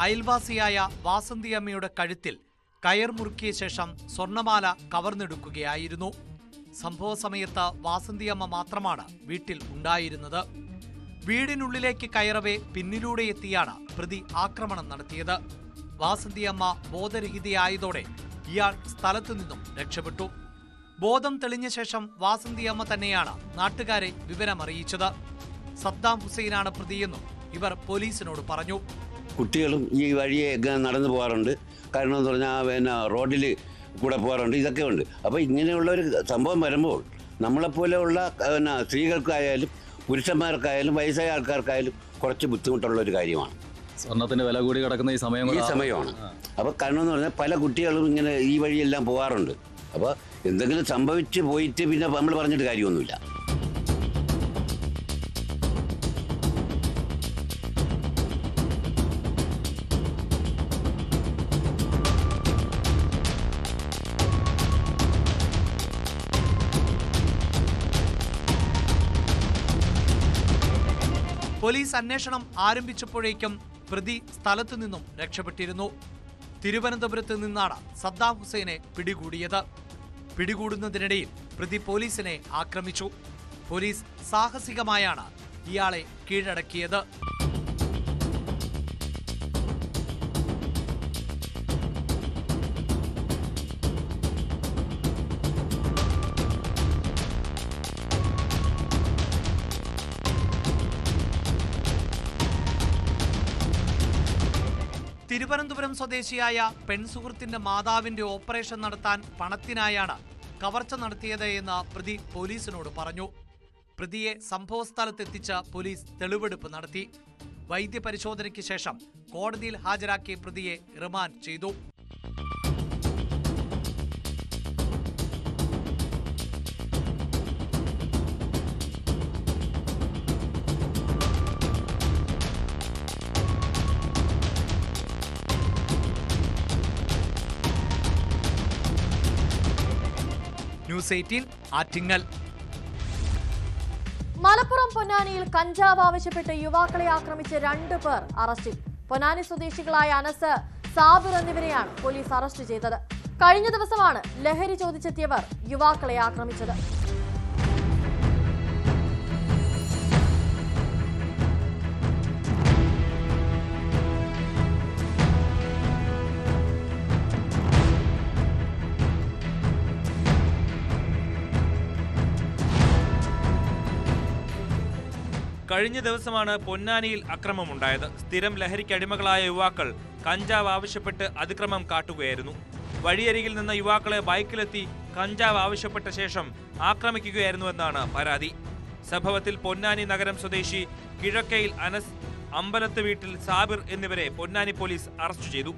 അയൽവാസിയായ വാസന്തി അമ്മയുടെ കഴുത്തിൽ കയർ മുറുക്കിയ ശേഷം സ്വർണമാല കവർന്നെടുക്കുകയായിരുന്നു. സംഭവ സമയത്ത് വാസന്തി അമ്മ മാത്രമാണ് വീട്ടിൽ ഉണ്ടായിരുന്നത്. വീടിനുള്ളിലേക്ക് കയറവേ പിന്നിലൂടെ എത്തിയാണ് പ്രതി ആക്രമണം നടത്തിയത്. വാസന്തി അമ്മ ബോധരഹിതയായതോടെ ഇയാൾ സ്ഥലത്തു നിന്നും രക്ഷപ്പെട്ടു. ബോധം തെളിഞ്ഞ ശേഷം വാസന്തി അമ്മ തന്നെയാണ് നാട്ടുകാരെ വിവരമറിയിച്ചത്. സദ്ദാം ഹുസൈനാണ് പ്രതിയെന്നും ഇവർ പോലീസിനോട് പറഞ്ഞു. കുട്ടികളും ഈ വഴിയെ നടന്നു പോകാറുണ്ട്. കാരണം എന്ന് പറഞ്ഞാൽ പിന്നെ റോഡിൽ കൂടെ പോകാറുണ്ട്. ഇതൊക്കെ ഉണ്ട്. അപ്പോൾ ഇങ്ങനെയുള്ളൊരു സംഭവം വരുമ്പോൾ നമ്മളെപ്പോലെയുള്ള പിന്നെ സ്ത്രീകൾക്കായാലും പുരുഷന്മാർക്കായാലും വയസ്സായ ആൾക്കാർക്കായാലും കുറച്ച് ബുദ്ധിമുട്ടുള്ളൊരു കാര്യമാണ്. സ്വർണ്ണത്തിന് വില കൂടി കിടക്കുന്ന ഈ സമയമാണ്. അപ്പോൾ കാരണം എന്ന് പറഞ്ഞാൽ പല കുട്ടികളും ഇങ്ങനെ ഈ വഴിയെല്ലാം പോകാറുണ്ട്. അപ്പോൾ എന്തെങ്കിലും സംഭവിച്ച് പോയിട്ട് പിന്നെ നമ്മൾ പറഞ്ഞിട്ട് കാര്യമൊന്നുമില്ല. പോലീസ് അന്വേഷണം ആരംഭിച്ചപ്പോഴേക്കും പ്രതി സ്ഥലത്തു നിന്നും രക്ഷപ്പെട്ടിരുന്നു. തിരുവനന്തപുരത്ത് നിന്നാണ് സദ്ദാം ഹുസൈനെ പിടികൂടിയത്. പിടികൂടുന്നതിനിടയിൽ പ്രതി പോലീസിനെ ആക്രമിച്ചു. പോലീസ് സാഹസികമായാണ് ഇയാളെ കീഴടക്കിയത്. തിരുവനന്തപുരം സ്വദേശിയായ പെൺസുഹൃത്തിന്റെ മാതാവിന്റെ ഓപ്പറേഷൻ നടത്താൻ പണത്തിനായാണ് കവർച്ച നടത്തിയത് എന്ന് പ്രതി പോലീസിനോട് പറഞ്ഞു. പ്രതിയെ സംഭവസ്ഥലത്തെത്തിച്ച് പോലീസ് തെളിവെടുപ്പ് നടത്തി. വൈദ്യപരിശോധനയ്ക്ക് ശേഷം കോടതിയിൽ ഹാജരാക്കിയ പ്രതിയെ റിമാൻഡ് ചെയ്തു. ന്യൂസ് 18 ആറ്റിങ്ങൽ. മലപ്പുറം പൊന്നാനിയിൽ കഞ്ചാവ് ആവശ്യപ്പെട്ട് യുവാക്കളെ ആക്രമിച്ച 2 പേർ അറസ്റ്റിൽ. പൊന്നാനി സ്വദേശികളായ അനസ്, സാബിർ എന്നിവരെയാണ് പോലീസ് അറസ്റ്റ് ചെയ്തത്. കഴിഞ്ഞ ദിവസമാണ് ലഹരി ചോദിച്ചെത്തിയവർ യുവാക്കളെ ആക്രമിച്ചത്. കഴിഞ്ഞ ദിവസമാണ് പൊന്നാനിയിൽ അക്രമമുണ്ടായത്. സ്ഥിരം ലഹരിക്കടിമകളായ യുവാക്കൾ കഞ്ചാവ് ആവശ്യപ്പെട്ട് അതിക്രമം കാട്ടുകയായിരുന്നു. വഴിയരികിൽ നിന്ന യുവാക്കളെ ബൈക്കിലെത്തി കഞ്ചാവ് ആവശ്യപ്പെട്ട ശേഷം ആക്രമിക്കുകയായിരുന്നുവെന്നാണ് പരാതി. സംഭവത്തിൽ പൊന്നാനി നഗരം സ്വദേശി കിഴക്കയിൽ അനസ്, അമ്പലത്ത് വീട്ടിൽ സാബിർ എന്നിവരെ പൊന്നാനി പോലീസ് അറസ്റ്റ് ചെയ്തു.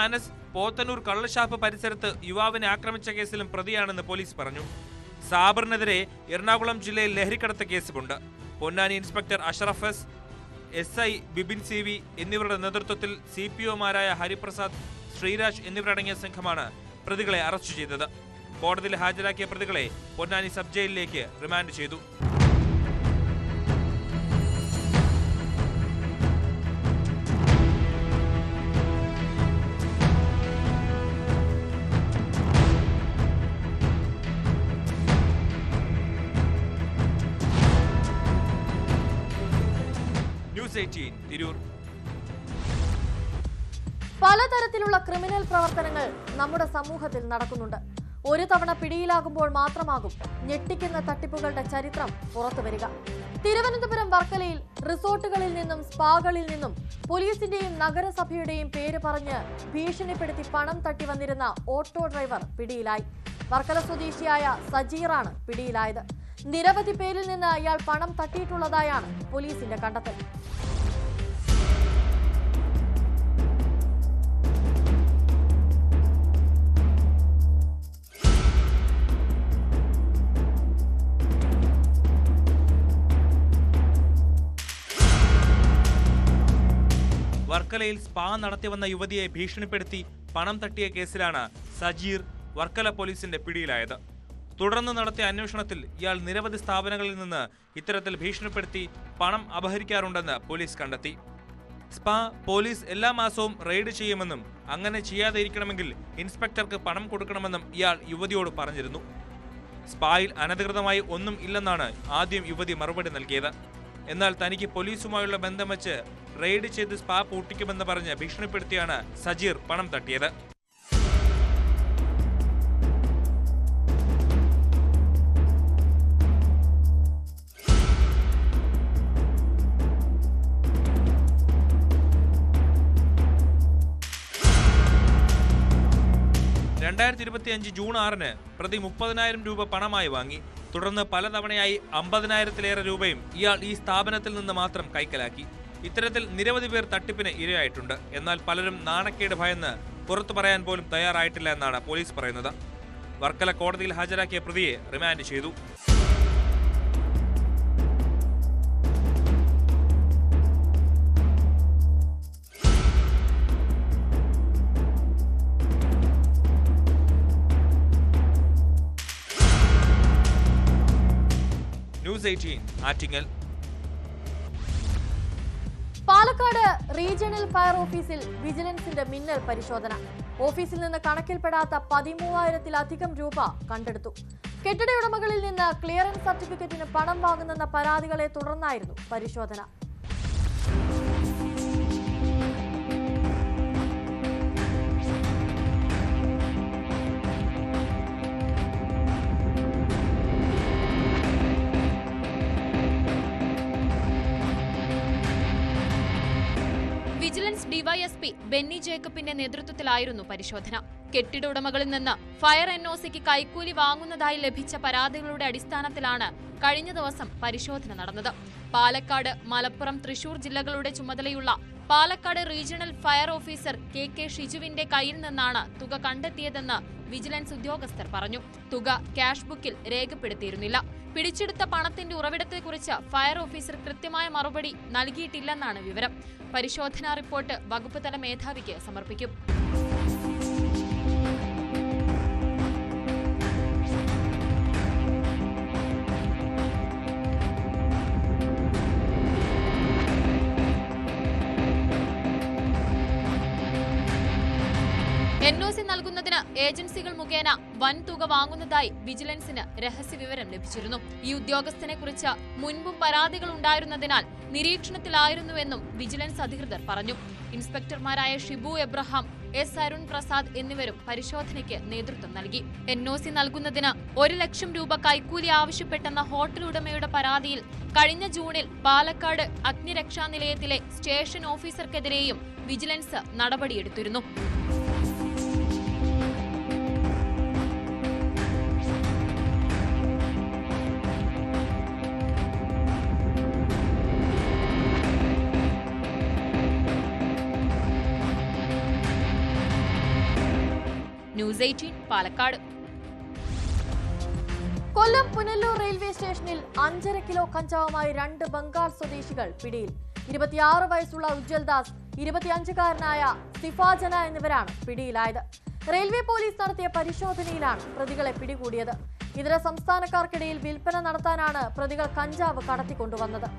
അനസ് പോത്തന്നൂർ കള്ളഷാപ്പ് പരിസരത്ത് യുവാവിനെ ആക്രമിച്ച കേസിലും പ്രതിയാണെന്ന് പോലീസ് പറഞ്ഞു. സാബറിനെതിരെ എറണാകുളം ജില്ലയിൽ ലഹരിക്കടത്ത് കേസുമുണ്ട്. Ponnani inspector Ashraf S, SI Bibin CV എന്നിവരുടെ നേതൃത്വത്തിൽ CPOമാരായ ഹരിപ്രസാദ്, ശ്രീരാജ് എന്നിവരടങ്ങിയ സംഘമാണ് പ്രതികളെ അറസ്റ്റ് ചെയ്തത്. കോടതിയിൽ ഹാജരാക്കിയ പ്രതികളെ പൊന്നാനി സബ് ജയിലിലേക്ക് റിമാൻഡ് ചെയ്തു. തിരൂർ. പലതരത്തിലുള്ള ക്രിമിനൽ പ്രവർത്തനങ്ങൾ നമ്മുടെ സമൂഹത്തിൽ നടക്കുന്നുണ്ട്. ഒരു തവണ പിടിയിലാകുമ്പോൾ മാത്രമാകും ഞെട്ടിക്കുന്ന തട്ടിപ്പുകളുടെ ചരിത്രം പുറത്തുവരിക. തിരുവനന്തപുരം വർക്കലയിൽ റിസോർട്ടുകളിൽ നിന്നും സ്പാകളിൽ നിന്നും പോലീസിന്റെയും നഗരസഭയുടെയും പേര് പറഞ്ഞ് ഭീഷണിപ്പെടുത്തി പണം തട്ടി വന്നിരുന്ന ഓട്ടോ ഡ്രൈവർ പിടിയിലായി. വർക്കല സ്വദേശിയായ സജീറാണ് പിടിയിലായത്. നിരവധി പേരിൽ നിന്ന് ഇയാൾ പണം തട്ടിയിട്ടുള്ളതായാണ് പോലീസിന്റെ കണ്ടെത്തൽ. വർക്കലയിൽ സ്പാ നടത്തിവന്ന യുവതിയെ ഭീഷണിപ്പെടുത്തി പണം തട്ടിയ കേസിലാണ് സജീർ വർക്കല പോലീസിന്റെ പിടിയിലായത്. തുടർന്ന് നടത്തിയ അന്വേഷണത്തിൽ ഇയാൾ നിരവധി സ്ഥാപനങ്ങളിൽ നിന്ന് ഇത്തരത്തിൽ ഭീഷണിപ്പെടുത്തി പണം അപഹരിക്കാറുണ്ടെന്ന് പോലീസ് കണ്ടെത്തി. സ്പാ പോലീസ് എല്ലാ മാസവും റെയ്ഡ് ചെയ്യുമെന്നും അങ്ങനെ ചെയ്യാതെ ഇരിക്കണമെങ്കിൽ ഇൻസ്പെക്ടർക്ക് പണം കൊടുക്കണമെന്നും ഇയാൾ യുവതിയോട് പറഞ്ഞിരുന്നു. സ്പായിൽ അനധികൃതമായി ഒന്നും ഇല്ലെന്നാണ് ആദ്യം യുവതി മറുപടി നൽകിയത്. എന്നാൽ തനിക്ക് പോലീസുമായുള്ള ബന്ധം വെച്ച് റെയ്ഡ് ചെയ്ത് സ്പാ പൂട്ടിക്കുമെന്ന് പറഞ്ഞ് ഭീഷണിപ്പെടുത്തിയാണ് സജീർ പണം തട്ടിയത്. ജൂൺ 6 പ്രതി 30,000 രൂപ പണമായി വാങ്ങി. തുടർന്ന് പലതവണയായി 50,000-ലേറെ രൂപയും ഇയാൾ ഈ സ്ഥാപനത്തിൽ നിന്ന് മാത്രം കൈക്കലാക്കി. ഇത്തരത്തിൽ നിരവധി പേർ തട്ടിപ്പിന് ഇരയായിട്ടുണ്ട്. എന്നാൽ പലരും നാണക്കേട് ഭയന്ന് പുറത്തു പറയാൻ പോലും തയ്യാറായിട്ടില്ല എന്നാണ് പോലീസ് പറയുന്നത്. വർക്കല കോടതിയിൽ ഹാജരാക്കിയ പ്രതിയെ റിമാൻഡ് ചെയ്തു. News 18 Attingal. Palakkad regional fire ഓഫീസിൽ വിജിലൻസിന്റെ മിന്നൽ പരിശോധന. ഓഫീസിൽ നിന്ന് കണക്കിൽപ്പെടാത്ത 13,000-ത്തിലധികം രൂപ കണ്ടെടുത്തു. കെട്ടിട ഉടമകളിൽ നിന്ന് ക്ലിയറൻസ് സർട്ടിഫിക്കറ്റിന് പണം വാങ്ങുന്നെന്ന പരാതികളെ തുടർന്നായിരുന്നു പരിശോധന. വിജിലൻസ് ഡിവൈഎസ്പി ബെന്നി ജേക്കബിന്റെ നേതൃത്വത്തിലായിരുന്നു പരിശോധന. കെട്ടിട ഉടമകളിൽ നിന്ന് ഫയർ എൻഒസിക്ക് കൈക്കൂലി വാങ്ങുന്നതായി ലഭിച്ച പരാതികളുടെ അടിസ്ഥാനത്തിലാണ് കഴിഞ്ഞ ദിവസം പരിശോധന നടന്നത്. പാലക്കാട്, മലപ്പുറം, തൃശൂർ ജില്ലകളുടെ ചുമതലയുള്ള Palakkad regional fire officer K ഷിജുവിന്റെ കയ്യിൽ നിന്നാണ് തുക കണ്ടെത്തിയതെന്ന് വിജിലൻസ് ഉദ്യോഗസ്ഥർ പറഞ്ഞു. തുക ക്യാഷ് ബുക്കിൽ രേഖപ്പെടുത്തിയിരുന്നില്ല. പിടിച്ചെടുത്ത പണത്തിന്റെ ഉറവിടത്തെക്കുറിച്ച് ഫയർ ഓഫീസർ കൃത്യമായ മറുപടി നൽകിയിട്ടില്ലെന്നാണ് വിവരം. പരിശോധനാ റിപ്പോർട്ട് വകുപ്പ് തല മേധാവിക്ക് സമർപ്പിക്കും. എൻഒസി നൽകുന്നതിന് ഏജൻസികൾ മുഖേന വൻ തുക വാങ്ങുന്നതായി വിജിലൻസിന് രഹസ്യവിവരം ലഭിച്ചിരുന്നു. ഈ ഉദ്യോഗസ്ഥനെ കുറിച്ച് മുൻപും പരാതികൾ ഉണ്ടായിരുന്നതിനാൽ നിരീക്ഷണത്തിലായിരുന്നുവെന്നും വിജിലൻസ് അധികൃതർ പറഞ്ഞു. ഇൻസ്പെക്ടർമാരായ ഷിബു എബ്രഹാം, എസ് അരുൺ പ്രസാദ് എന്നിവരും പരിശോധനയ്ക്ക് നേതൃത്വം നൽകി. എൻഒസി നൽകുന്നതിന് 1,00,000 രൂപ കൈക്കൂലി ആവശ്യപ്പെട്ടെന്ന ഹോട്ടൽ ഉടമയുടെ പരാതിയിൽ കഴിഞ്ഞ ജൂണിൽ പാലക്കാട് അഗ്നിരക്ഷാ നിലയത്തിലെ station ഓഫീസർക്കെതിരെയും vigilance നടപടിയെടുത്തിരുന്നു. News 18 Palakkad. Kollam Punalur railway സ്റ്റേഷനിൽ 5.5 കിലോ കഞ്ചാവുമായി 2 ബംഗാൾ സ്വദേശികൾ പിടിയിൽ. 26 വയസ്സുള്ള ഉജ്വൽ ദാസ്, 25-കാരനായ സിഫാജന എന്നിവരാണ് പിടിയിലായത്. റെയിൽവേ പോലീസ് നടത്തിയ പരിശോധനയിലാണ് പ്രതികളെ പിടികൂടിയത്. ഇതര സംസ്ഥാനക്കാർക്കിടയിൽ വിൽപ്പന നടത്താനാണ് പ്രതികൾ കഞ്ചാവ് കടത്തിക്കൊണ്ടുവന്നത്.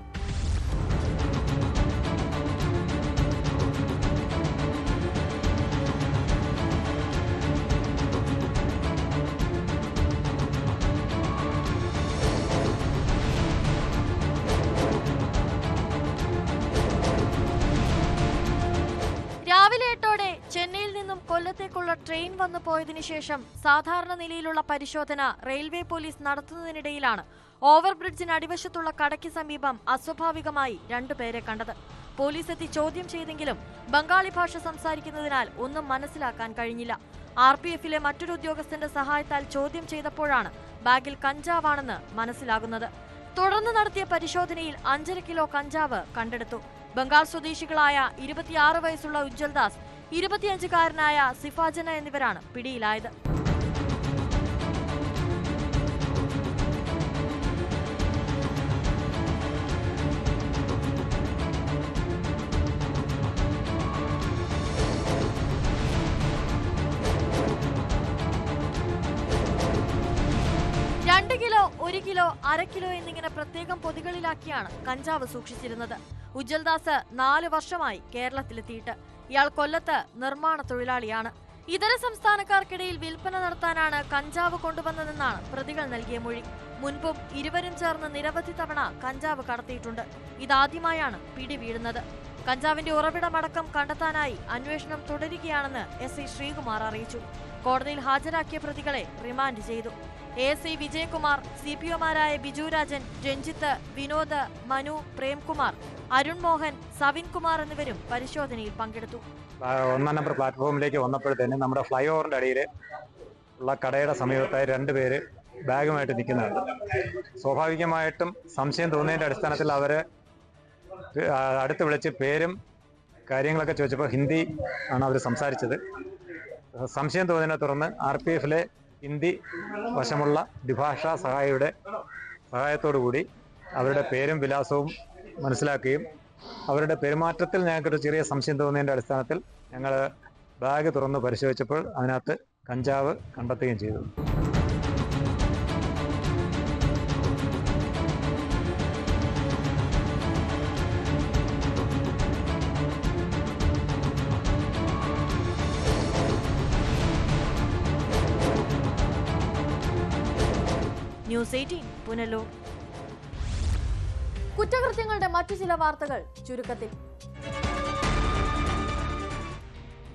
രാവിലെ 8ഓടെ ചെന്നൈയിൽ നിന്നും കൊല്ലത്തേക്കുള്ള ട്രെയിൻ വന്നു പോയതിനു ശേഷം സാധാരണ നിലയിലുള്ള പരിശോധന റെയിൽവേ പോലീസ് നടത്തുന്നതിനിടയിലാണ് ഓവർബ്രിഡ്ജിന് അടിവശത്തുള്ള കടയ്ക്ക് സമീപം അസ്വാഭാവികമായി 2 പേരെ കണ്ടത്. പോലീസ് എത്തി ചോദ്യം ചെയ്തെങ്കിലും ബംഗാളി ഭാഷ സംസാരിക്കുന്നതിനാൽ ഒന്നും മനസ്സിലാക്കാൻ കഴിഞ്ഞില്ല. RPF-ലെ മറ്റൊരു ഉദ്യോഗസ്ഥന്റെ സഹായത്താൽ ചോദ്യം ചെയ്തപ്പോഴാണ് ബാഗിൽ കഞ്ചാവാണെന്ന് മനസ്സിലാകുന്നത്. തുടർന്ന് നടത്തിയ പരിശോധനയിൽ 5.5 കിലോ കഞ്ചാവ് കണ്ടെടുത്തു. ബംഗാൾ സ്വദേശികളായ 26 വയസ്സുള്ള ഉജ്വൽ ദാസ്, 25-കാരനായ സിഫാജന എന്നിവരാണ് പിടിയിലായത്. കിലോ, 1 കിലോ, 1/2 കിലോ എന്നിങ്ങനെ പ്രത്യേകം പൊതികളിലാക്കിയാണ് കഞ്ചാവ് സൂക്ഷിച്ചിരുന്നത്. ഉജ്വൽദാസ് 4 വർഷമായി കേരളത്തിലെത്തിയിട്ട്. ഇയാൾ കൊല്ലത്ത് നിർമ്മാണ തൊഴിലാളിയാണ്. ഇതര സംസ്ഥാനക്കാർക്കിടയിൽ വിൽപ്പന നടത്താനാണ് കഞ്ചാവ് കൊണ്ടുവന്നതെന്നാണ് പ്രതികൾ നൽകിയ മൊഴി. മുൻപും ഇരുവരും ചേർന്ന് നിരവധി തവണ കഞ്ചാവ് കടത്തിയിട്ടുണ്ട്. ഇതാദ്യമായാണ് പിടി വീഴുന്നത്. കഞ്ചാവിന്റെ ഉറവിടമടക്കം കണ്ടെത്താനായി അന്വേഷണം തുടരുകയാണെന്ന് SI ശ്രീകുമാർ അറിയിച്ചു. കോടതിയിൽ ഹാജരാക്കിയ പ്രതികളെ റിമാൻഡ് ചെയ്തു. ASI വിജയകുമാർ, CPOമാരായ ബിജു രാജൻ, രഞ്ജിത്ത്, വിനോദ്, മനു, പ്രേംകുമാർ, അരുൺ മോഹൻ, സവിൻ കുമാർ എന്നിവരും പരിശോധനയിൽ പങ്കെടുത്തു. 1 നമ്പർ പ്ലാറ്റ്ഫോമിലേക്ക് വന്നപ്പോഴത്തേന് നമ്മുടെ ഫ്ലൈ ഓവറിന്റെ അടിയിൽ ഉള്ള കടയുടെ സമീപത്തായി 2 പേര് ബാഗുമായിട്ട് നിൽക്കുന്നുണ്ട്. സ്വാഭാവികമായിട്ടും സംശയം തോന്നിയതിന്റെ അടിസ്ഥാനത്തിൽ അവരെ അടുത്ത് വിളിച്ച് പേരും കാര്യങ്ങളൊക്കെ ചോദിച്ചപ്പോൾ ഹിന്ദി ആണ് അവർ സംസാരിച്ചത്. സംശയം തോന്നിയതിനെ തുടർന്ന് RPF ഹിന്ദി വശമുള്ള ദ്വിഭാഷാ സഹായിയുടെ സഹായത്തോടുകൂടി അവരുടെ പേരും വിലാസവും മനസ്സിലാക്കുകയും അവരുടെ പെരുമാറ്റത്തിൽ ഞങ്ങൾക്കൊരു ചെറിയ സംശയം തോന്നിയതിൻ്റെ അടിസ്ഥാനത്തിൽ ഞങ്ങൾ ബാഗ് തുറന്ന് പരിശോധിച്ചപ്പോൾ അതിനകത്ത് കഞ്ചാവ് കണ്ടെത്തുകയും ചെയ്തു. ന്യൂസ് 18 പുനലൂർ. കുറ്റകൃത്യങ്ങളുടെ മറ്റു ചില വാർത്തകൾ ചുരുക്കത്തിൽ.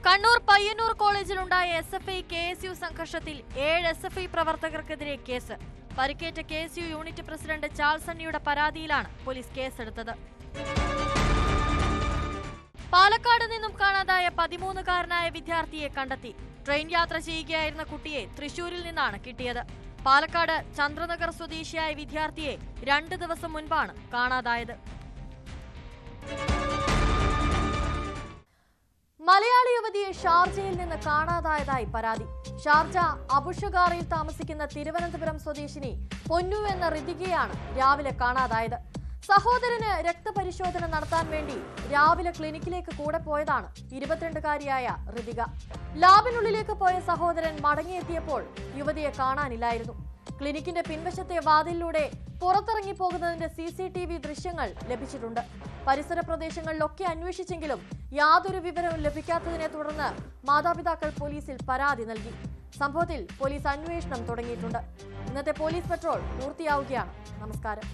കണ്ണൂർ പയ്യന്നൂർ കോളേജിലുണ്ടായ SFI KSU സംഘർഷത്തിൽ 7 SFI പ്രവർത്തകർക്കെതിരെ കേസ്. പരിക്കേറ്റ KSU യൂണിറ്റ് പ്രസിഡന്റ് ചാൾസ് സണ്ണിയുടെ പരാതിയിലാണ് പോലീസ് കേസെടുത്തത്. പാലക്കാട് നിന്നും കാണാതായ 13-കാരനായ വിദ്യാർത്ഥിയെ കണ്ടെത്തി. ട്രെയിൻ യാത്ര ചെയ്യുകയായിരുന്ന കുട്ടിയെ തൃശൂരിൽ നിന്നാണ് കിട്ടിയത്. പാലക്കാട് ചന്ദ്രനഗർ സ്വദേശിയായ വിദ്യാർത്ഥിയെ 2 ദിവസം മുൻപാണ് കാണാതായത്. മലയാളി യുവതിയെ ഷാർജയിൽ നിന്ന് കാണാതായതായി പരാതി. ഷാർജ അബുഷഗാറയിൽ താമസിക്കുന്ന തിരുവനന്തപുരം സ്വദേശിനി പൊന്നു എന്ന ഋതികയാണ് രാവിലെ കാണാതായത്. സഹോദരന് രക്തപരിശോധന നടത്താൻ വേണ്ടി രാവിലെ ക്ലിനിക്കിലേക്ക് കൂടെ പോയതാണ് 22-കാരിയായ ഋതിക. ലാബിനുള്ളിലേക്ക് പോയ സഹോദരൻ മടങ്ങിയെത്തിയപ്പോൾ യുവതിയെ കാണാനില്ലായിരുന്നു. ക്ലിനിക്കിന്റെ പിൻവശത്തെ വാതിലിലൂടെ പുറത്തിറങ്ങി പോകുന്നതിന്റെ CCTV ദൃശ്യങ്ങൾ ലഭിച്ചിട്ടുണ്ട്. പരിസര പ്രദേശങ്ങളിലൊക്കെ അന്വേഷിച്ചെങ്കിലും യാതൊരു വിവരവും ലഭിക്കാത്തതിനെ തുടർന്ന് മാതാപിതാക്കൾ പോലീസിൽ പരാതി നൽകി. സംഭവത്തിൽ പോലീസ് അന്വേഷണം തുടങ്ങിയിട്ടുണ്ട്. ഇന്നത്തെ പോലീസ് പട്രോൾ പൂർത്തിയാവുകയാണ്. നമസ്കാരം.